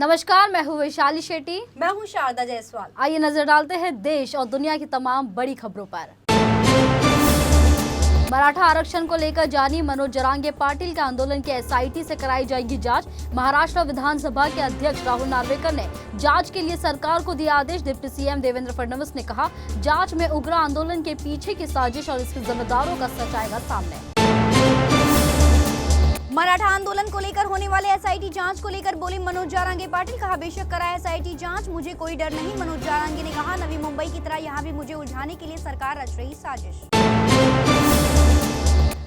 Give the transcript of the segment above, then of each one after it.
नमस्कार, मैं हूँ वैशाली शेट्टी। मैं हूँ शारदा जायसवाल। आइए नजर डालते हैं देश और दुनिया की तमाम बड़ी खबरों पर। मराठा आरक्षण को लेकर जारी मनोज जरांगे पाटिल के आंदोलन की एसआईटी से कराई जाएगी जांच। महाराष्ट्र विधानसभा के अध्यक्ष राहुल नार्वेकर ने जांच के लिए सरकार को दिया आदेश। डिप्टी सीएम देवेंद्र फडणवीस ने कहा, जांच में उग्र आंदोलन के पीछे की साजिश और इसके जिम्मेदारों का सच आएगा सामने। मराठा आंदोलन को लेकर होने वाले एसआईटी जांच को लेकर बोले मनोज जरांगे पाटिल। कहा, बेशक कराए एसआईटी जांच, मुझे कोई डर नहीं। मनोज जरांगे ने कहा, नवी मुंबई की तरह यहां भी मुझे उलझाने के लिए सरकार रच रही साजिश।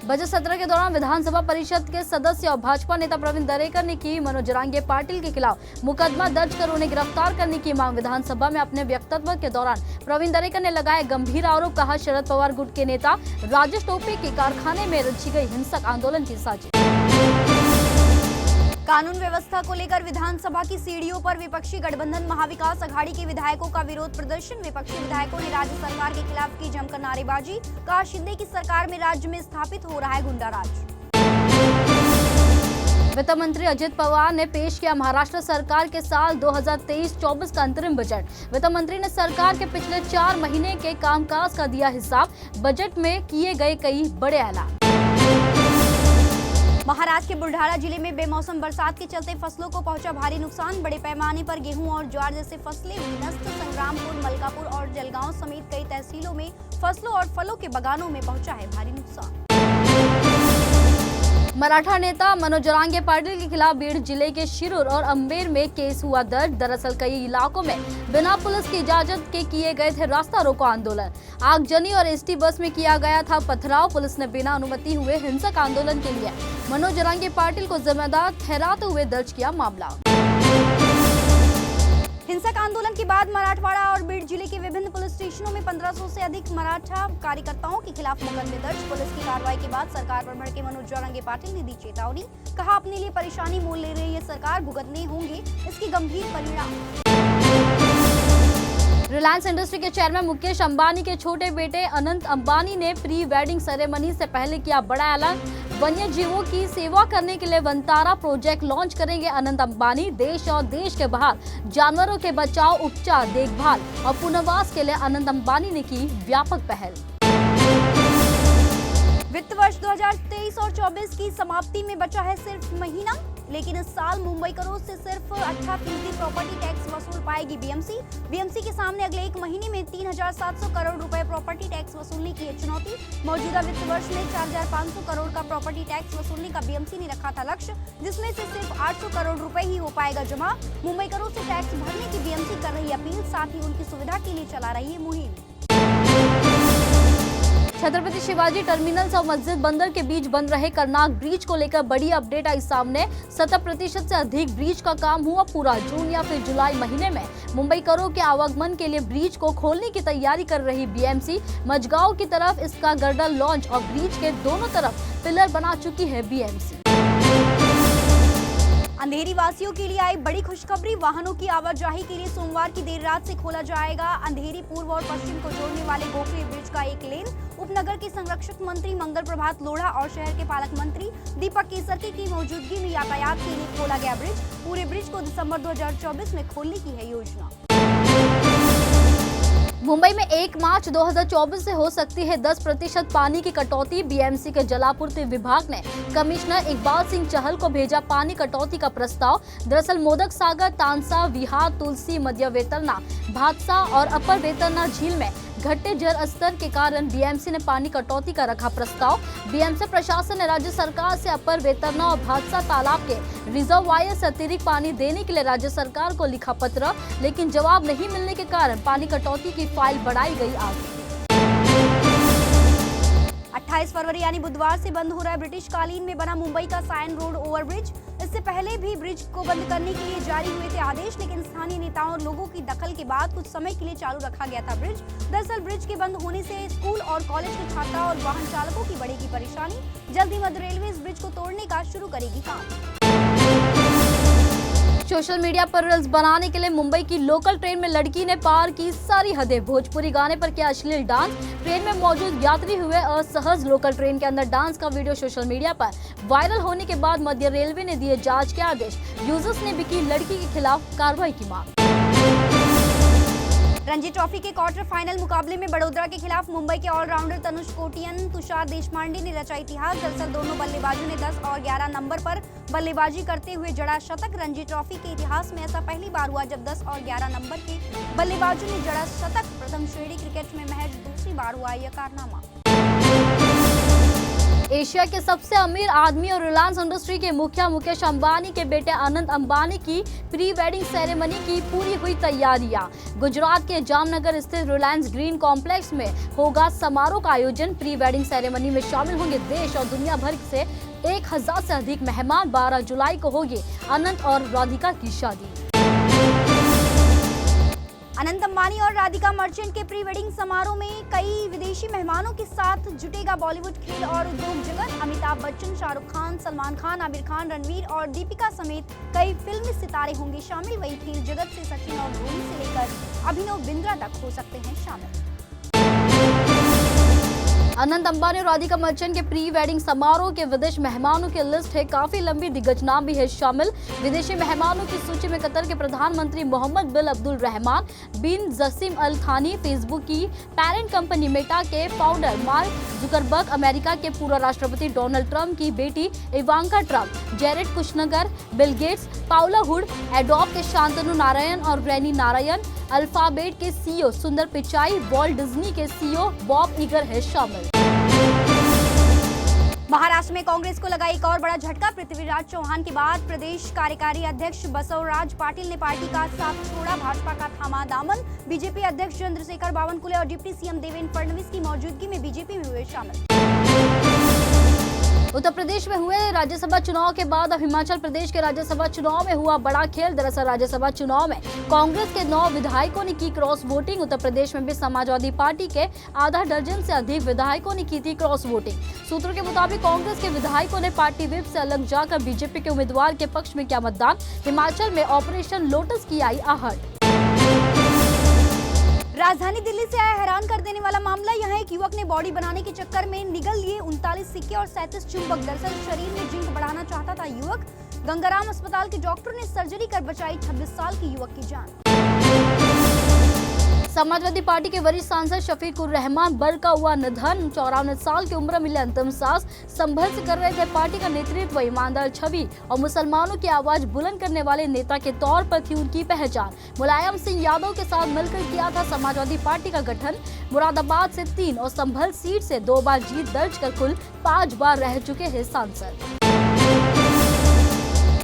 बजट सत्र के दौरान विधानसभा परिषद के सदस्य और भाजपा नेता प्रवीण दरेकर ने की मनोज जरांगे पाटिल के खिलाफ मुकदमा दर्ज कर उन्हें गिरफ्तार करने की मांग। विधानसभा में अपने वक्तव्य के दौरान प्रवीण दरेकर ने लगाए गंभीर आरोप। कहा, शरद पवार गुट के नेता राजेश टोपे के कारखाने में रची गई हिंसक आंदोलन की साजिश। कानून व्यवस्था को लेकर विधानसभा की सीढ़ियों पर विपक्षी गठबंधन महाविकास अघाड़ी के विधायकों का विरोध प्रदर्शन। विपक्षी विधायकों ने राज्य सरकार के खिलाफ की जमकर नारेबाजी। कहा, शिंदे की सरकार में राज्य में स्थापित हो रहा है गुंडाराज। वित्त मंत्री अजित पवार ने पेश किया महाराष्ट्र सरकार के साल 2023-24 का अंतरिम बजट। वित्त मंत्री ने सरकार के पिछले 4 महीने के कामकाज का दिया हिसाब। बजट में किए गए कई बड़े ऐलान। महाराष्ट्र के बुल्ढाना जिले में बेमौसम बरसात के चलते फसलों को पहुंचा भारी नुकसान। बड़े पैमाने पर गेहूं और ज्वार जैसे फसलें हुई नष्ट। संग्रामपुर, मलकापुर और जलगांव समेत कई तहसीलों में फसलों और फलों के बागानों में पहुंचा है भारी नुकसान। मराठा नेता मनोज जरांगे पाटिल के खिलाफ बीड़ जिले के शिरूर और अंबेर में केस हुआ दर्ज। दरअसल कई इलाकों में बिना पुलिस की इजाजत के किए गए थे रास्ता रोको आंदोलन। आगजनी और एसटी बस में किया गया था पथराव। पुलिस ने बिना अनुमति हुए हिंसक आंदोलन के लिए मनोज जरांगे पाटिल को जिम्मेदार ठहराते हुए दर्ज किया मामला। हिंसक आंदोलन के बाद मराठवाड़ा और बीड़ जिले के विभिन्न पुलिस स्टेशनों में 1500 से अधिक मराठा कार्यकर्ताओं के खिलाफ मुकदमे दर्ज। पुलिस की कार्रवाई के बाद सरकार पर भड़के मनोज जरांगे पाटिल ने दी चेतावनी। कहा, अपने लिए परेशानी मोल ले रही है सरकार, भुगतने होंगे इसकी गंभीर परिणाम। रिलायंस इंडस्ट्री के चेयरमैन मुकेश अंबानी के छोटे बेटे अनंत अंबानी ने प्री वेडिंग सेरेमनी से पहले किया बड़ा ऐलान। वन्य जीवों की सेवा करने के लिए वनतारा प्रोजेक्ट लॉन्च करेंगे अनंत अंबानी। देश और देश के बाहर जानवरों के बचाव, उपचार, देखभाल और पुनर्वास के लिए अनंत अंबानी ने की व्यापक पहल। वित्त वर्ष 2023 और 24 की समाप्ति में बचा है सिर्फ महीना, लेकिन इस साल मुंबई करों से सिर्फ 18% प्रॉपर्टी टैक्स वसूल पाएगी बीएमसी। बीएमसी के सामने अगले एक महीने में 3700 करोड़ रुपए प्रॉपर्टी टैक्स वसूलने की है चुनौती। मौजूदा वित्त वर्ष में 4500 करोड़ का प्रॉपर्टी टैक्स वसूलने का बीएमसी ने रखा था लक्ष्य, जिसमें से सिर्फ 800 करोड़ रुपए ही हो पाएगा जमा। मुंबई करों से टैक्स भरने की बीएमसी कर रही अपील, साथ ही उनकी सुविधा के लिए चला रही है मुहिम। छत्रपति शिवाजी टर्मिनल्स और मस्जिद बंदर के बीच बन रहे करनाक ब्रिज को लेकर बड़ी अपडेट आई सामने। 70% से अधिक ब्रिज का काम हुआ पूरा। जून या फिर जुलाई महीने में मुंबई करों के आवागमन के लिए ब्रिज को खोलने की तैयारी कर रही बीएमसी। मजगांव की तरफ इसका गर्डर लॉन्च और ब्रिज के दोनों तरफ पिलर बना चुकी है बीएमसी। अंधेरी वासियों के लिए आई बड़ी खुशखबरी। वाहनों की आवाजाही के लिए सोमवार की देर रात से खोला जाएगा अंधेरी पूर्व और पश्चिम को जोड़ने वाले गोखले ब्रिज का एक लेन। उपनगर के संरक्षक मंत्री मंगल प्रभात लोढ़ा और शहर के पालक मंत्री दीपक केसरकर की मौजूदगी में यातायात के लिए खोला गया ब्रिज। पूरे ब्रिज को दिसंबर 2024 में खोलने की है योजना। मुंबई में 1 मार्च 2024 से हो सकती है 10% पानी की कटौती। बीएमसी के जलापूर्ति विभाग ने कमिश्नर इकबाल सिंह चहल को भेजा पानी कटौती का प्रस्ताव। दरअसल मोदक सागर, तानसा, विहार, तुलसी, मध्य वेतरना, भादसा और अपर वेतरना झील में घटते जल स्तर के कारण बीएमसी ने पानी कटौती का रखा प्रस्ताव। बीएमसी प्रशासन ने राज्य सरकार से अपर वेतरना और भादसा तालाब के रिजर्वायर से अतिरिक्त पानी देने के लिए राज्य सरकार को लिखा पत्र, लेकिन जवाब नहीं मिलने के कारण पानी कटौती की फाइल बढ़ाई गई आगे। 28 फरवरी यानी बुधवार से बंद हो रहा है ब्रिटिश कालीन में बना मुंबई का सायन रोड ओवरब्रिज। इससे पहले भी ब्रिज को बंद करने के लिए जारी हुए थे आदेश, लेकिन स्थानीय नेताओं और लोगों की दखल के बाद कुछ समय के लिए चालू रखा गया था ब्रिज। दरअसल ब्रिज के बंद होने से स्कूल और कॉलेज के छात्रा और वाहन चालकों की बढ़ेगी परेशानी। जल्द ही मध्य रेलवे इस ब्रिज को तोड़ने का शुरू करेगी काम। सोशल मीडिया पर रील्स बनाने के लिए मुंबई की लोकल ट्रेन में लड़की ने पार की सारी हदें। भोजपुरी गाने पर किया अश्लील डांस। ट्रेन में मौजूद यात्री हुए असहज। लोकल ट्रेन के अंदर डांस का वीडियो सोशल मीडिया पर वायरल होने के बाद मध्य रेलवे ने दिए जांच के आदेश। यूजर्स ने भी की लड़की के खिलाफ कार्रवाई की मांग। रणजी ट्रॉफी के क्वार्टर फाइनल मुकाबले में बड़ोदरा के खिलाफ मुंबई के ऑलराउंडर तनुष कोटियन, तुषार देशपांडे ने रचा इतिहास। दरअसल दोनों बल्लेबाजों ने 10 और 11 नंबर पर बल्लेबाजी करते हुए जड़ा शतक। रणजी ट्रॉफी के इतिहास में ऐसा पहली बार हुआ जब 10 और 11 नंबर के बल्लेबाजों ने जड़ा शतक। प्रथम श्रेणी क्रिकेट में महज दूसरी बार हुआ यह कारनामा। एशिया के सबसे अमीर आदमी और रिलायंस इंडस्ट्री के मुखिया मुकेश अंबानी के बेटे अनंत अंबानी की प्री वेडिंग सेरेमनी की पूरी हुई तैयारियां। गुजरात के जामनगर स्थित रिलायंस ग्रीन कॉम्प्लेक्स में होगा समारोह का आयोजन। प्री वेडिंग सेरेमनी में शामिल होंगे देश और दुनिया भर से 1000 से अधिक मेहमान। 12 जुलाई को होगी अनंत और राधिका की शादी। अनंत अंबानी और राधिका मर्चेंट के प्री वेडिंग समारोह में कई विदेशी मेहमानों के साथ जुटेगा बॉलीवुड, खेल और उद्योग जगत। अमिताभ बच्चन, शाहरुख खान, सलमान खान, आमिर खान, रणवीर और दीपिका समेत कई फिल्मी सितारे होंगे शामिल। वही खेल जगत से सचिन और धोनी से लेकर अभिनव बिंद्रा तक हो सकते हैं शामिल। अनंत अंबानी और राधिका मर्चेंट के प्री वेडिंग समारोह के विदेश मेहमानों की लिस्ट है काफी लंबी। दिग्गज नाम भी है शामिल। विदेशी मेहमानों की सूची में कतर के प्रधानमंत्री मोहम्मद बिन अब्दुल रहमान बिन जसीम अल थानी, फेसबुक की पेरेंट कंपनी मेटा के फाउंडर मार्क जुकरबर्ग, अमेरिका के पूर्व राष्ट्रपति डोनाल्ड ट्रंप की बेटी Ivanka Trump, Jared Kushner, Bill Gates, Paula Hurd, Adobe के शांतनु नारायण और रैनी नारायण, अल्फाबेट के CEO Sundar Pichai, Walt Disney के सीईओ बॉब इगर है शामिल। महाराष्ट्र में कांग्रेस को लगा एक और बड़ा झटका। पृथ्वीराज चौहान के बाद प्रदेश कार्यकारी अध्यक्ष बसवराज पाटिल ने पार्टी का साथ छोड़ा, भाजपा का थामा दामन। बीजेपी अध्यक्ष चंद्रशेखर बावनकुले और डिप्टी सीएम देवेंद्र फडणवीस की मौजूदगी में बीजेपी में हुए शामिल। उत्तर प्रदेश में हुए राज्यसभा चुनाव के बाद अब हिमाचल प्रदेश के राज्यसभा चुनाव में हुआ बड़ा खेल। दरअसल राज्यसभा चुनाव में कांग्रेस के 9 विधायकों ने की क्रॉस वोटिंग। उत्तर प्रदेश में भी समाजवादी पार्टी के आधा दर्जन से अधिक विधायकों ने की थी क्रॉस वोटिंग। सूत्रों के मुताबिक कांग्रेस के विधायकों ने पार्टी व्हिप से अलग जाकर बीजेपी के उम्मीदवार के पक्ष में किया मतदान। हिमाचल में ऑपरेशन लोटस की आई आहट। राजधानी दिल्ली से आया हैरान कर देने वाला मामला। यहाँ एक युवक ने बॉडी बनाने के चक्कर में निगल लिए 39 सिक्के और 37 चुंबक। दरअसल शरीर में जिंक बढ़ाना चाहता था युवक। गंगाराम अस्पताल के डॉक्टर ने सर्जरी कर बचाई 26 साल की युवक की जान। समाजवादी पार्टी के वरिष्ठ सांसद शफीक उर रहमान बर का हुआ निधन। 54 साल की उम्र मिले अंतिम सांस। संघर्ष कर रहे थे। पार्टी का नेतृत्व, ईमानदार छवि और मुसलमानों की आवाज बुलंद करने वाले नेता के तौर पर थी उनकी पहचान। मुलायम सिंह यादव के साथ मिलकर किया था समाजवादी पार्टी का गठन। मुरादाबाद से 3 और संभल सीट से 2 बार जीत दर्ज कर कुल 5 बार रह चुके हैं सांसद।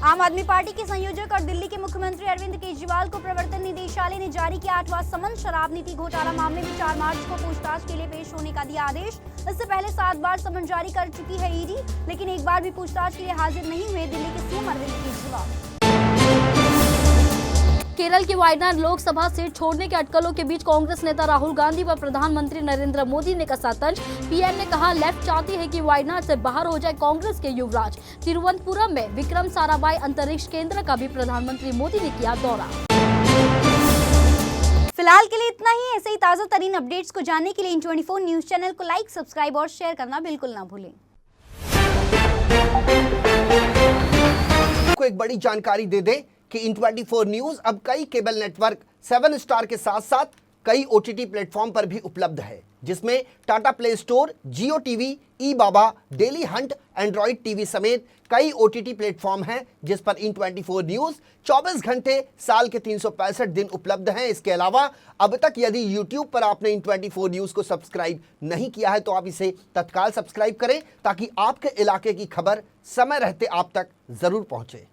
आम आदमी पार्टी के संयोजक और दिल्ली के मुख्यमंत्री अरविंद केजरीवाल को प्रवर्तन निदेशालय ने जारी किया 8वां समन। शराब नीति घोटाला मामले में 4 मार्च को पूछताछ के लिए पेश होने का दिया आदेश। इससे पहले 7 बार समन जारी कर चुकी है ईडी, लेकिन एक बार भी पूछताछ के लिए हाजिर नहीं हुए दिल्ली के सीएम अरविंद केजरीवाल। केरल की वायनाड लोकसभा सीट छोड़ने के अटकलों के बीच कांग्रेस नेता राहुल गांधी पर प्रधानमंत्री नरेंद्र मोदी ने कसा तंज। पीएम ने कहा लेफ्ट चाहती है कि वायनाड से बाहर हो जाए कांग्रेस के युवराज। तिरुवनंतपुरम में विक्रम साराभाई अंतरिक्ष केंद्र का भी प्रधानमंत्री मोदी ने किया दौरा। फिलहाल के लिए इतना ही। ऐसे ही ताजा तरीन अपडेट्स को जानने के लिए इन24 न्यूज चैनल को लाइक, सब्सक्राइब और शेयर करना बिल्कुल ना भूलें। को एक बड़ी जानकारी दे दें कि इन24 न्यूज अब कई केबल नेटवर्क 7 स्टार के साथ साथ कई OTT प्लेटफॉर्म पर भी उपलब्ध है, जिसमें टाटा प्ले स्टोर, जियो टीवी, ई बाबा, डेली हंट, एंड्रॉइड टीवी समेत कई OTT प्लेटफॉर्म हैं जिस पर इन24 न्यूज 24 घंटे साल के 365 दिन उपलब्ध हैं। इसके अलावा अब तक यदि YouTube पर आपने इन24 न्यूज को सब्सक्राइब नहीं किया है तो आप इसे तत्काल सब्सक्राइब करें ताकि आपके इलाके की खबर समय रहते आप तक जरूर पहुंचे।